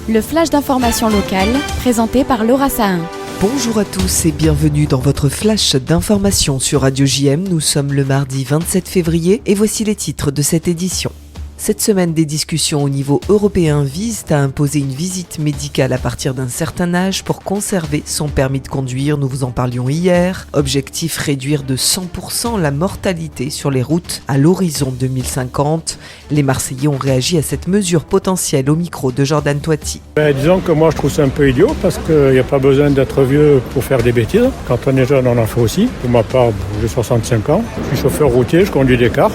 Le flash d'information locale, présenté par Laura Sahin. Bonjour à tous et bienvenue dans votre flash d'information sur Radio JM. Nous sommes le mardi 27 février et voici les titres de cette édition. Cette semaine, des discussions au niveau européen visent à imposer une visite médicale à partir d'un certain âge pour conserver son permis de conduire. Nous vous en parlions hier. Objectif, réduire de 100% la mortalité sur les routes à l'horizon 2050. Les Marseillais ont réagi à cette mesure potentielle au micro de Jordan Toiti. Disons que moi je trouve ça un peu idiot parce qu'il n'y a pas besoin d'être vieux pour faire des bêtises. Quand on est jeune, on en fait aussi. Pour ma part, j'ai 65 ans. Je suis chauffeur routier, je conduis des cars.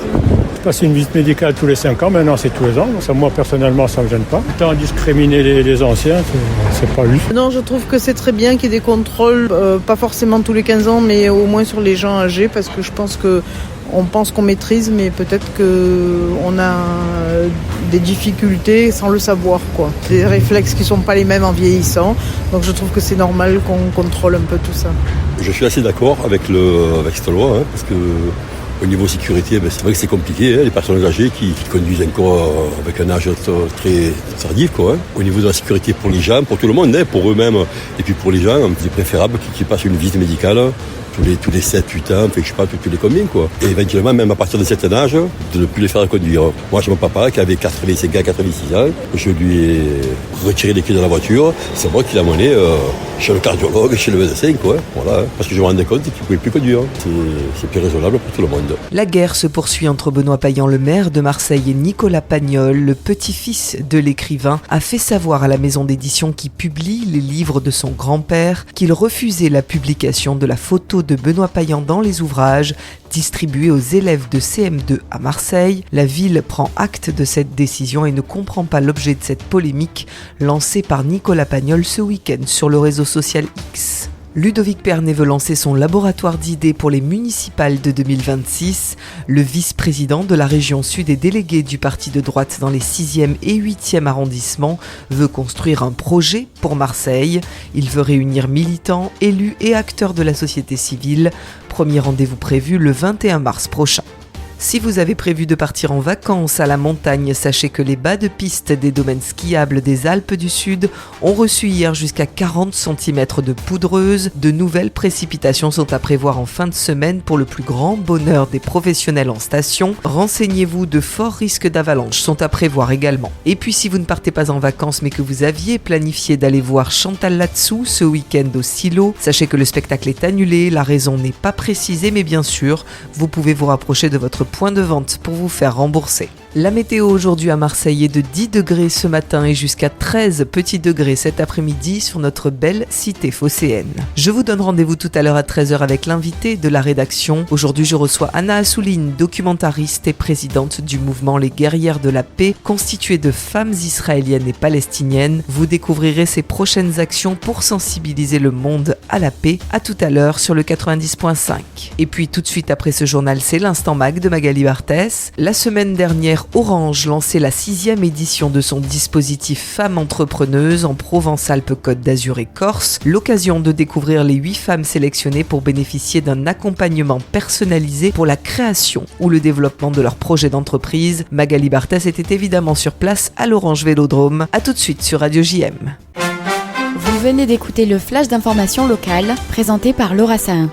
Je passe une visite médicale tous les 5 ans, maintenant c'est tous les ans. Ça, moi personnellement, ça ne me gêne pas. Tant discriminer les anciens, c'est pas juste. Non, je trouve que c'est très bien qu'il y ait des contrôles, pas forcément tous les 15 ans, mais au moins sur les gens âgés, parce que je pense qu'on pense qu'on maîtrise, mais peut-être qu'on a des difficultés sans le savoir, quoi. Des réflexes qui ne sont pas les mêmes en vieillissant, donc je trouve que c'est normal qu'on contrôle un peu tout ça. Je suis assez d'accord avec cette loi, parce que au niveau sécurité, c'est vrai que c'est compliqué, les personnes âgées qui conduisent encore avec un âge très tardif. Au niveau de la sécurité pour les gens, pour tout le monde, pour eux-mêmes et puis pour les gens, c'est préférable qu'ils passent une visite médicale tous les 7-8 ans, je sais pas, tous les combien, Et éventuellement, même à partir d'un certain âge, de ne plus les faire conduire. Moi, j'ai mon papa qui avait 85 ans, 86 ans. Je lui ai retiré les clés de la voiture. C'est moi qui l'ai amené chez le cardiologue, chez le médecin, Voilà, parce que je me rendais compte qu'il ne pouvait plus conduire. C'est plus raisonnable pour tout le monde. La guerre se poursuit entre Benoît Payan, le maire de Marseille, et Nicolas Pagnol, le petit-fils de l'écrivain, a fait savoir à la maison d'édition qui publie les livres de son grand-père qu'il refusait la publication de la photo de Benoît Payan dans les ouvrages distribués aux élèves de CM2 à Marseille. La ville prend acte de cette décision et ne comprend pas l'objet de cette polémique lancée par Nicolas Pagnol ce week-end sur le réseau social X. Ludovic Pernet veut lancer son laboratoire d'idées pour les municipales de 2026. Le vice-président de la région sud et délégué du parti de droite dans les 6e et 8e arrondissements veut construire un projet pour Marseille. Il veut réunir militants, élus et acteurs de la société civile. Premier rendez-vous prévu le 21 mars prochain. Si vous avez prévu de partir en vacances à la montagne, sachez que les bas de piste des domaines skiables des Alpes du Sud ont reçu hier jusqu'à 40 cm de poudreuse. De nouvelles précipitations sont à prévoir en fin de semaine pour le plus grand bonheur des professionnels en station. Renseignez-vous, de forts risques d'avalanche sont à prévoir également. Et puis si vous ne partez pas en vacances mais que vous aviez planifié d'aller voir Chantal Latsou ce week-end au Silo, sachez que le spectacle est annulé, la raison n'est pas précisée, mais bien sûr, vous pouvez vous rapprocher de votre point de vente pour vous faire rembourser. La météo aujourd'hui à Marseille est de 10 degrés ce matin et jusqu'à 13 petits degrés cet après-midi sur notre belle cité phocéenne. Je vous donne rendez-vous tout à l'heure à 13h avec l'invité de la rédaction. Aujourd'hui, je reçois Anna Assouline, documentariste et présidente du mouvement Les Guerrières de la Paix, constitué de femmes israéliennes et palestiniennes. Vous découvrirez ses prochaines actions pour sensibiliser le monde à la paix. À tout à l'heure sur le 90.5. Et puis tout de suite après ce journal, c'est l'Instant Mag de Magali Barthès. La semaine dernière, Orange lançait la 6e édition de son dispositif Femmes Entrepreneuses en Provence-Alpes-Côte d'Azur et Corse. L'occasion de découvrir les 8 femmes sélectionnées pour bénéficier d'un accompagnement personnalisé pour la création ou le développement de leur projet d'entreprise. Magali Barthès était évidemment sur place à l'Orange Vélodrome. A tout de suite sur Radio JM. Vous venez d'écouter le flash d'information locale, présenté par Laura Sahin.